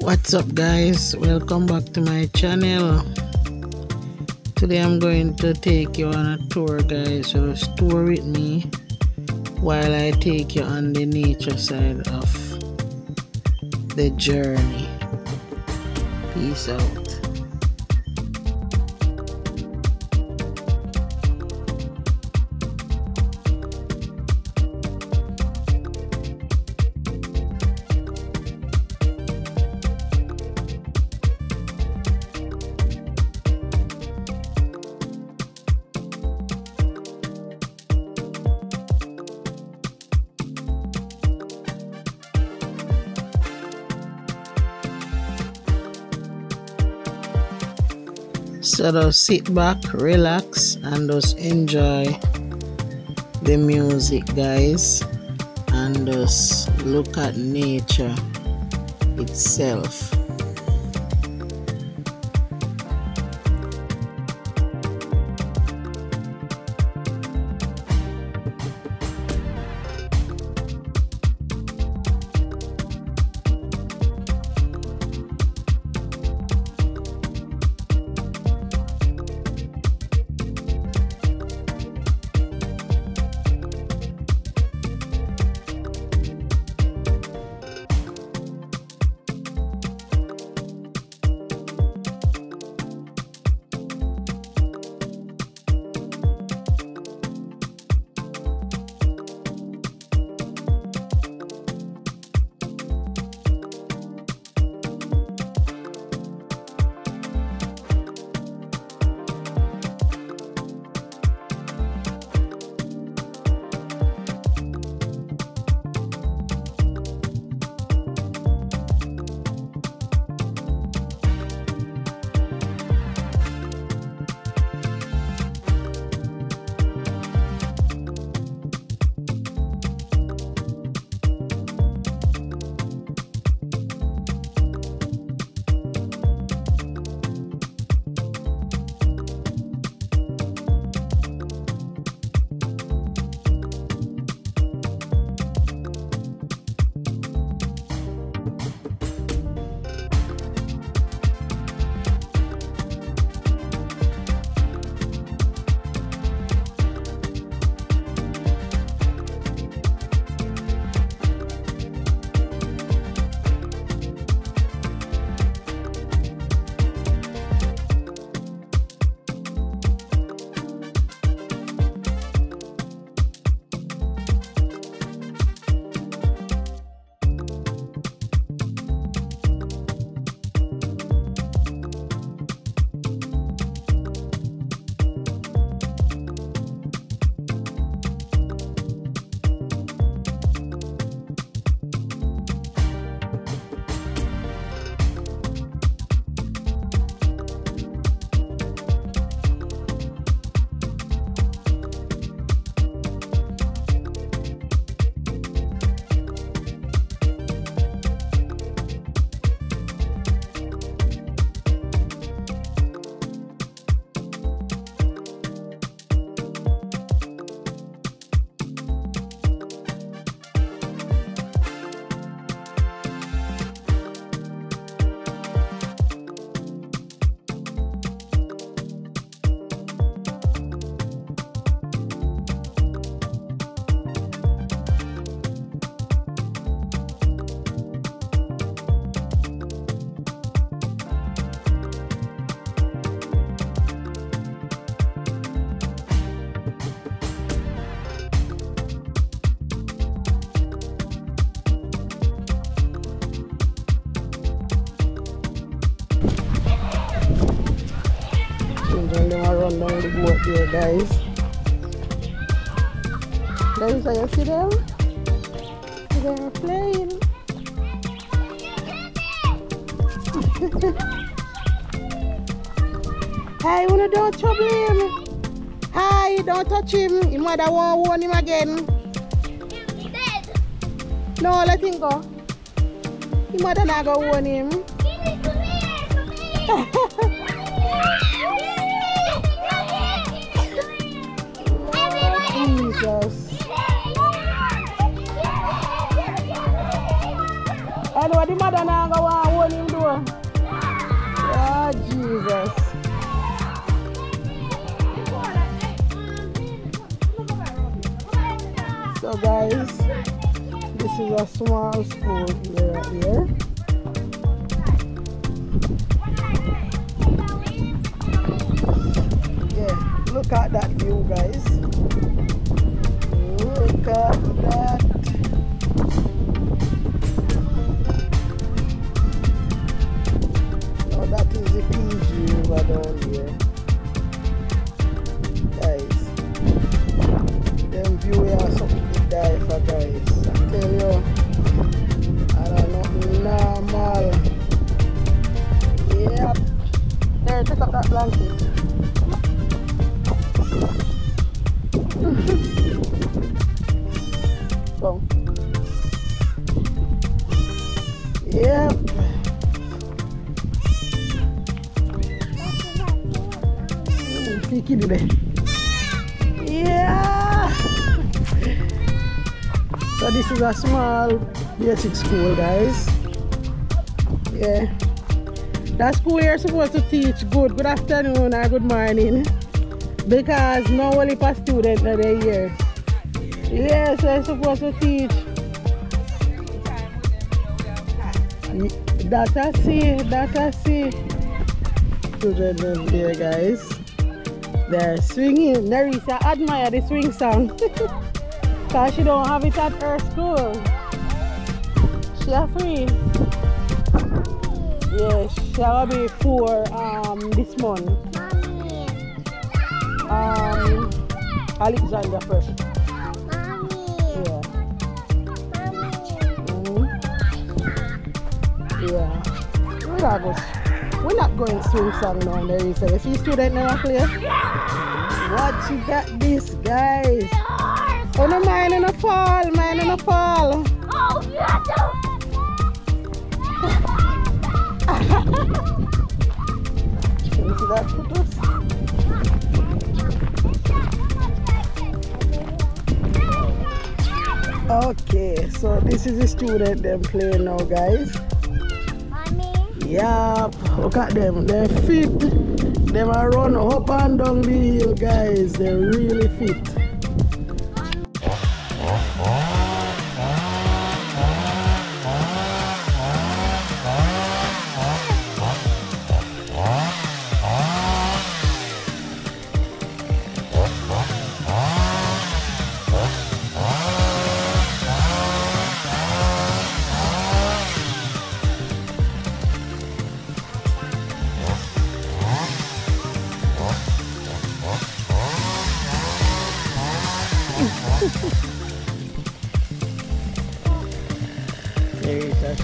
What's up guys, welcome back to my channel. Today I'm going to take you on a tour guys, so just tour with me while I take you on the nature side of the journey. Peace out. So just sit back, relax, and just enjoy the music guys, and just look at nature itself. Run down the boat here guys. Guys, are you see them? They are playing. Hi, you don't trouble him. Hi, don't touch him. Your mother won't warn him again. He's dead. No, let him go. Your mother not go warn him. Jesus. know the mother now go and hold him do. Oh Jesus. So guys, this is a small school here. Yeah, look at that view, guys. Look at that. Oh, that is the PG river down here. Guys, them view are something to die for, guys. I tell you, I don't know, normal. Yep. There, take up that blanket. Go. Yep. Kiki there. Yeah. So this is a small basic school, guys. Yeah. That school here is supposed to teach good afternoon or good morning, because no only for students that are here. Yes, I'm supposed to teach. That I see. Children there, guys. They're swinging. Nerissa admire the swing song. Because she don't have it at her school. She are free. Yes, she will be 4 this month. Alexander first. Yeah. Yeah. We're not going swing song now, Nerissa. You see student now play? What you got this, guys? Oh no, mine in a fall, Oh, yeah, Can you see that photos? Okay, so this is the student them playing now, guys. Yeah, look at them, they're fit. Them are run up and down the hill, guys. They're really fit. There is a